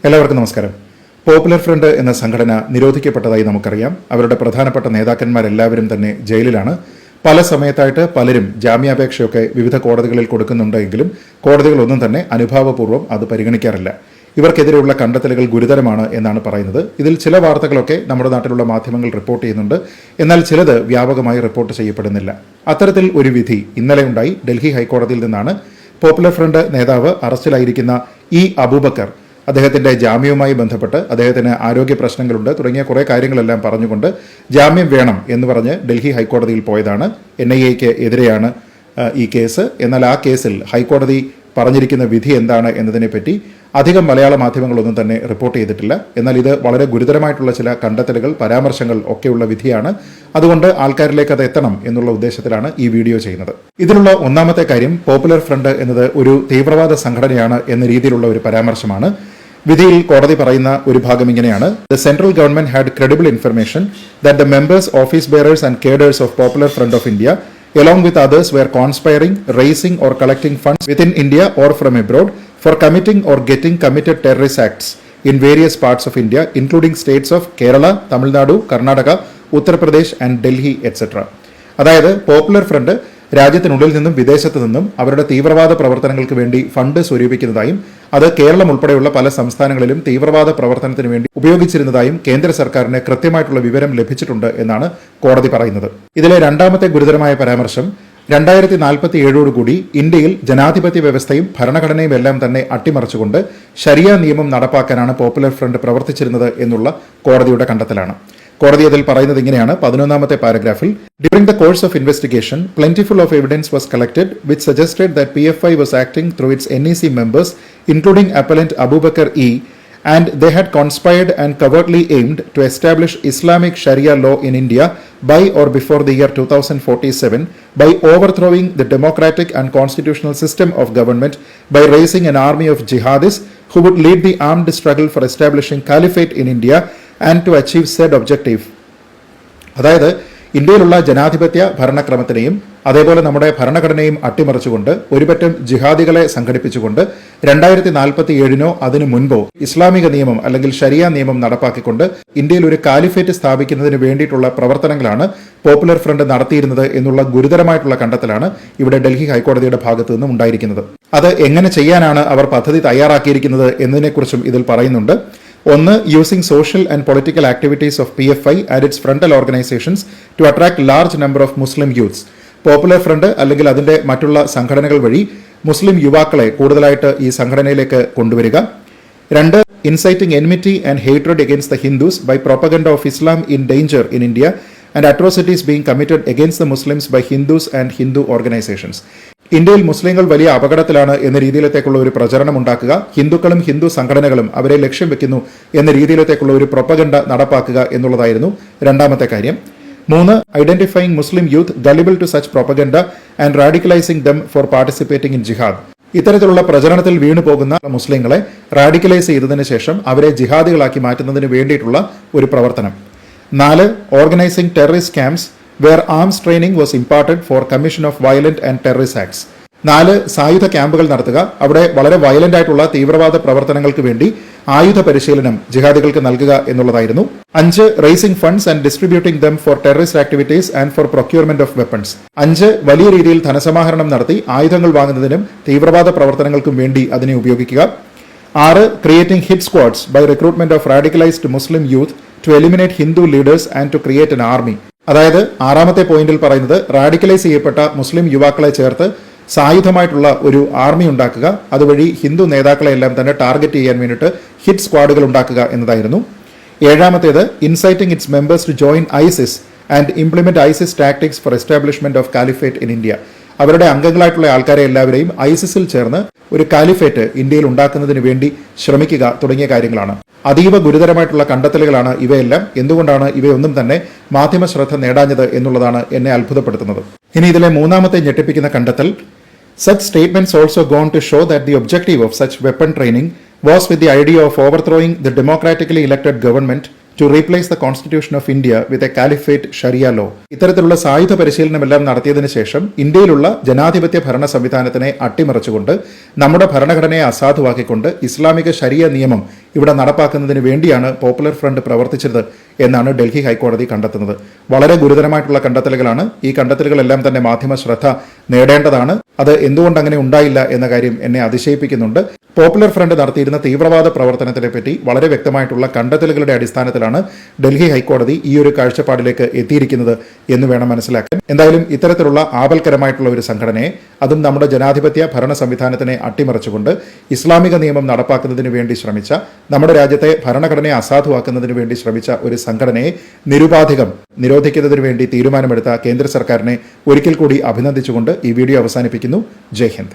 എല്ലാവർക്കും നമസ്കാരം. Popular front എന്ന സംഘടന നിരോധിക്കപ്പെട്ടതായി നമുക്കറിയാം. അവരുടെ പ്രധാനപ്പെട്ട നേതാക്കന്മാരെല്ലാവരും തന്നെ ജയിലിലാണ്. പല സമയത്തായിട്ട് പലരും ജാമ്യാപേക്ഷയൊക്കെ വിവിധ കോടതികളിൽ കൊടുക്കുന്നുണ്ടെങ്കിലും കോടതികളൊന്നും തന്നെ അനുഭാവപൂർവ്വം അത് പരിഗണിക്കാറില്ല. ഇവർക്കെതിരെയുള്ള കണ്ടെത്തലുകൾ ഗുരുതരമാണ് എന്നാണ് പറയുന്നത്. ഇതിൽ ചില വാർത്തകളൊക്കെ നമ്മുടെ നാട്ടിലുള്ള മാധ്യമങ്ങൾ റിപ്പോർട്ട് ചെയ്യുന്നുണ്ട്, എന്നാൽ ചിലത് വ്യാപകമായി റിപ്പോർട്ട് ചെയ്യപ്പെടുന്നില്ല. അത്തരത്തിൽ ഒരു വിധി ഇന്നലെ ഉണ്ടായി. ഡൽഹി ഹൈക്കോടതിയിൽ നിന്നാണ് പോപ്പുലർ ഫ്രണ്ട് നേതാവ് അറസ്റ്റിലായിരിക്കുന്ന അബൂബക്കർ അദ്ദേഹത്തിന്റെ ജാമ്യവുമായി ബന്ധപ്പെട്ട് അദ്ദേഹത്തിന് ആരോഗ്യ പ്രശ്നങ്ങളുണ്ട് തുടങ്ങിയ കുറേ കാര്യങ്ങളെല്ലാം പറഞ്ഞുകൊണ്ട് ജാമ്യം വേണം എന്ന് പറഞ്ഞ് ഡൽഹി ഹൈക്കോടതിയിൽ പോയതാണ്. NIA-ക്ക് എതിരെയാണ് ഈ കേസ്. എന്നാൽ ആ കേസിൽ ഹൈക്കോടതി പറഞ്ഞിരിക്കുന്ന വിധി എന്താണ് എന്നതിനെപ്പറ്റി അധികം മലയാള മാധ്യമങ്ങളൊന്നും തന്നെ റിപ്പോർട്ട് ചെയ്തിട്ടില്ല. എന്നാൽ ഇത് വളരെ ഗുരുതരമായിട്ടുള്ള ചില കണ്ടെത്തലുകൾ, പരാമർശങ്ങൾ ഒക്കെയുള്ള വിധിയാണ്. അതുകൊണ്ട് ആൾക്കാരിലേക്ക് അത് എത്തണം എന്നുള്ള ഉദ്ദേശത്തിലാണ് ഈ വീഡിയോ ചെയ്യുന്നത്. ഇതിലുള്ള ഒന്നാമത്തെ കാര്യം, പോപ്പുലർ ഫ്രണ്ട് എന്നത് ഒരു തീവ്രവാദ സംഘടനയാണ് എന്ന രീതിയിലുള്ള ഒരു പരാമർശമാണ്. വിധിയിൽ കോടതി പറയുന്ന ഒരു ഭാഗം ഇങ്ങനെയാണ്: The central government had credible information that the members, office bearers and cadres of Popular Front of India along with others were conspiring, raising or collecting funds within India or from abroad for committing or getting committed terrorist acts in various parts of India, including states of Kerala, Tamil Nadu, Karnataka, Uttar Pradesh and Delhi, etc. അതായത് popular front രാജ്യത്തിനുള്ളിൽ നിന്നും വിദേശത്തു നിന്നും അവരുടെ തീവ്രവാദ പ്രവർത്തനങ്ങൾക്ക് വേണ്ടി fund സ്വരൂപിക്കുന്നതായും അത് കേരളം ഉൾപ്പെടെയുള്ള പല സംസ്ഥാനങ്ങളിലും തീവ്രവാദ പ്രവർത്തനത്തിന് വേണ്ടി ഉപയോഗിച്ചിരുന്നതായും കേന്ദ്ര സർക്കാരിന് കൃത്യമായിട്ടുള്ള വിവരം ലഭിച്ചിട്ടുണ്ട് എന്നാണ് കോടതി പറയുന്നത്. ഇതിലെ രണ്ടാമത്തെ ഗുരുതരമായ പരാമർശം, 2047 ഇന്ത്യയിൽ ജനാധിപത്യ വ്യവസ്ഥയും ഭരണഘടനയും എല്ലാം തന്നെ അട്ടിമറിച്ചുകൊണ്ട് ശരിയ നിയമം നടപ്പാക്കാനാണ് പോപ്പുലർ ഫ്രണ്ട് പ്രവർത്തിച്ചിരുന്നത് എന്നുള്ള കോടതിയുടെ കണ്ടെത്തലാണ്. കോടതി അതിൽ പറയുന്നത് ഇങ്ങനെയാണ്. 11ാമത്തെ പാരഗ്രാഫിൽ, During the course of investigation, plentiful of evidence was collected which suggested that PFI was acting through its NEC members, including appellant Abubakar and they had conspired and covertly aimed to establish Islamic Sharia law in India by or before the year 2047 by overthrowing the democratic and constitutional system of government by raising an army of jihadists who would lead the armed struggle for establishing caliphate in India and to achieve said objective. അതായത് ഇന്ത്യയിലുള്ള ജനാധിപത്യ ഭരണക്രമത്തിനെയും അതേപോലെ നമ്മുടെ ഭരണഘടനയും അട്ടിമറിച്ചുകൊണ്ട് ഒരുപറ്റം ജിഹാദികളെ സംഘടിപ്പിച്ചുകൊണ്ട് 2047 അതിനു മുൻപോ ഇസ്ലാമിക നിയമം അല്ലെങ്കിൽ ശരിയ നിയമം നടപ്പാക്കിക്കൊണ്ട് ഇന്ത്യയിൽ ഒരു കാലിഫേറ്റ് സ്ഥാപിക്കുന്നതിന് വേണ്ടിയിട്ടുള്ള പ്രവർത്തനങ്ങളാണ് പോപ്പുലർ ഫ്രണ്ട് നടത്തിയിരുന്നത് എന്നുള്ള ഗുരുതരമായിട്ടുള്ള കണ്ടെത്തലാണ് ഇവിടെ ഡൽഹി ഹൈക്കോടതിയുടെ ഭാഗത്തു നിന്നും ഉണ്ടായിരിക്കുന്നത്. അത് എങ്ങനെ ചെയ്യാനാണ് അവർ പദ്ധതി തയ്യാറാക്കിയിരിക്കുന്നത് എന്നതിനെക്കുറിച്ചും ഇതിൽ പറയുന്നുണ്ട്. ഒന്ന്, using social and political activities of PFI and its frontal organisations to attract large number of Muslim youths. Popular Front അല്ലെങ്കിൽ അതിന്റെ മറ്റുള്ള സംഘടനകൾ വഴി മുസ്ലിം യുവാക്കളെ കൂടുതലായിട്ട് ഈ സംഘടനയിലേക്ക് കൊണ്ടുവരിക. രണ്ട്, inciting enmity and hatred against the Hindus by propaganda of Islam in danger in India and atrocities being committed against the Muslims by Hindus and Hindu organizations. ഇന്ത്യയിൽ മുസ്ലിങ്ങൾ വലിയ അപകടത്തിലാണ് എന്ന രീതിയിലത്തേക്കുള്ള ഒരു പ്രചരണം ഉണ്ടാക്കുക, ഹിന്ദുക്കളും ഹിന്ദു സംഘടനകളും അവരെ ലക്ഷ്യം വെക്കുന്നു എന്ന രീതിയിലത്തേക്കുള്ള ഒരു പ്രൊപ്പഗണ്ട നടപ്പാക്കുക എന്നുള്ളതായിരുന്നു രണ്ടാമത്തെ കാര്യം. മൂന്ന്, identifying Muslim youth gullible to such propaganda and radicalising them for participating in jihad. ഇത്തരത്തിലുള്ള പ്രചരണത്തിൽ വീണു പോകുന്ന മുസ്ലിങ്ങളെ റാഡിക്കലൈസ് ചെയ്തതിനു ശേഷം അവരെ ജിഹാദികളാക്കി മാറ്റുന്നതിന് വേണ്ടിയിട്ടുള്ള ഒരു പ്രവർത്തനം. നാല്, organising terrorist camps where arms training was imparted for commission of violent and terrorist acts. 4, സായുധ ക്യാമ്പുകൾ നടത്തുക, അവിടെ വളരെ വയലന്റ് ആയിട്ടുള്ള തീവ്രവാദ പ്രവർത്തനങ്ങൾക്ക് വേണ്ടി ആയുധ പരിശീലനം ജിഹാദികൾക്ക് നൽകുക എന്നുള്ളതായിരുന്നു. 5, raising funds and distributing them for terrorist activities and for procurement of weapons. 5, വലിയ രീതിയിൽ ധനസമാഹരണം നടത്തി ആയുധങ്ങൾ വാങ്ങുന്നതിനും തീവ്രവാദ പ്രവർത്തനങ്ങൾക്കും വേണ്ടി അതിനെ ഉപയോഗിക്കുക. 6, creating hit squads by recruitment of radicalised Muslim youth to eliminate Hindu leaders and to create an army. അതായത് 6ാമത്തെ പോയിന്റിൽ പറയുന്നത് റാഡിക്കലൈസ് ചെയ്യപ്പെട്ട മുസ്ലിം യുവാക്കളെ ചേർത്ത് സായുധമായിട്ടുള്ള ഒരു ആർമി ഉണ്ടാക്കുക, അതുവഴി ഹിന്ദു നേതാക്കളെ എല്ലാം തന്നെ ടാർഗറ്റ് ചെയ്യാൻ വേണ്ടിയിട്ട് ഹിറ്റ് സ്ക്വാഡുകൾ ഉണ്ടാക്കുക എന്നതായിരുന്നു. 7ാമത്തേത്, inciting its members to join ISIS and implement ISIS tactics for establishment of caliphate in India. അവരുടെ അംഗങ്ങളായിട്ടുള്ള ആൾക്കാരെ എല്ലാവരെയും ഐസിസിൽ ചേർന്ന് ഒരു കാലിഫേറ്റ് ഇന്ത്യയിൽ ഉണ്ടാക്കുന്നതിന് വേണ്ടി ശ്രമിക്കുക തുടങ്ങിയ കാര്യങ്ങളാണ്. അതീവ ഗുരുതരമായിട്ടുള്ള കണ്ടെത്തലുകളാണ് ഇവയെല്ലാം. എന്തുകൊണ്ടാണ് ഇവയൊന്നും തന്നെ മാധ്യമ ശ്രദ്ധ നേടാഞ്ഞത് എന്നുള്ളതാണ് എന്നെ അത്ഭുതപ്പെടുത്തുന്നത്. ഇനി ഇതിലെ മൂന്നാമത്തെ ഞെട്ടിപ്പിക്കുന്ന കണ്ടെത്തൽ, such statements also go on to show that the objective of such weapon training was with the idea of overthrowing the democratically elected government to replace the constitution of India with a caliphate sharia law. ഇത്തരത്തിലുള്ള സായുധ പരിശീലനമെല്ലാം നടത്തിയതിനു ശേഷം ഇന്ത്യയിലുള്ള ജനാധിപത്യ ഭരണ സംവിധാനത്തിനെ അട്ടിമറിച്ചുകൊണ്ട് നമ്മുടെ ഭരണഘടനയെ അസാധുവാക്കിക്കൊണ്ട് ഇസ്ലാമിക ശരിയ നിയമം ഇവിടെ നടപ്പാക്കുന്നതിന് വേണ്ടിയാണ് പോപ്പുലർ ഫ്രണ്ട് പ്രവർത്തിച്ചത് എന്നാണ് ഡൽഹി ഹൈക്കോടതി കണ്ടെത്തുന്നത്. വളരെ ഗുരുതരമായിട്ടുള്ള കണ്ടെത്തലുകളാണ്. ഈ കണ്ടെത്തലുകളെല്ലാം തന്നെ മാധ്യമ ശ്രദ്ധ നേടേണ്ടതാണ്. അത് എന്തുകൊണ്ട് അങ്ങനെ ഉണ്ടായില്ല എന്ന കാര്യം എന്നെ അതിശയിപ്പിക്കുന്നുണ്ട്. പോപ്പുലർ ഫ്രണ്ട് നടത്തിയിരുന്ന തീവ്രവാദ പ്രവർത്തനത്തിനെ പറ്റി വളരെ വ്യക്തമായിട്ടുള്ള കണ്ടെത്തലുകളുടെ അടിസ്ഥാനത്തിലാണ് ഡൽഹി ഹൈക്കോടതി ഈ ഒരു കാഴ്ചപ്പാടിലേക്ക് എത്തിയിരിക്കുന്നത് എന്ന് വേണം മനസ്സിലാക്കാൻ. എന്തായാലും ഇത്തരത്തിലുള്ള ആപൽക്കരമായിട്ടുള്ള ഒരു സംഘടനയെ, അതും നമ്മുടെ ജനാധിപത്യ ഭരണ സംവിധാനത്തിനെ അട്ടിമറിച്ചുകൊണ്ട് ഇസ്ലാമിക നിയമം നടപ്പാക്കുന്നതിന് വേണ്ടി ശ്രമിച്ച, നമ്മുടെ രാജ്യത്തെ ഭരണഘടനയെ അസാധുവാക്കുന്നതിന് വേണ്ടി ശ്രമിച്ച ഒരു സംഘടനയെ നിരുപാധികം നിരോധിക്കുന്നതിന് വേണ്ടി തീരുമാനമെടുത്ത കേന്ദ്ര സർക്കാരിനെ ഒരിക്കൽ കൂടി അഭിനന്ദിച്ചുകൊണ്ട് ഈ വീഡിയോ അവസാനിപ്പിക്കുന്നു. ജയ് ഹിന്ദ്.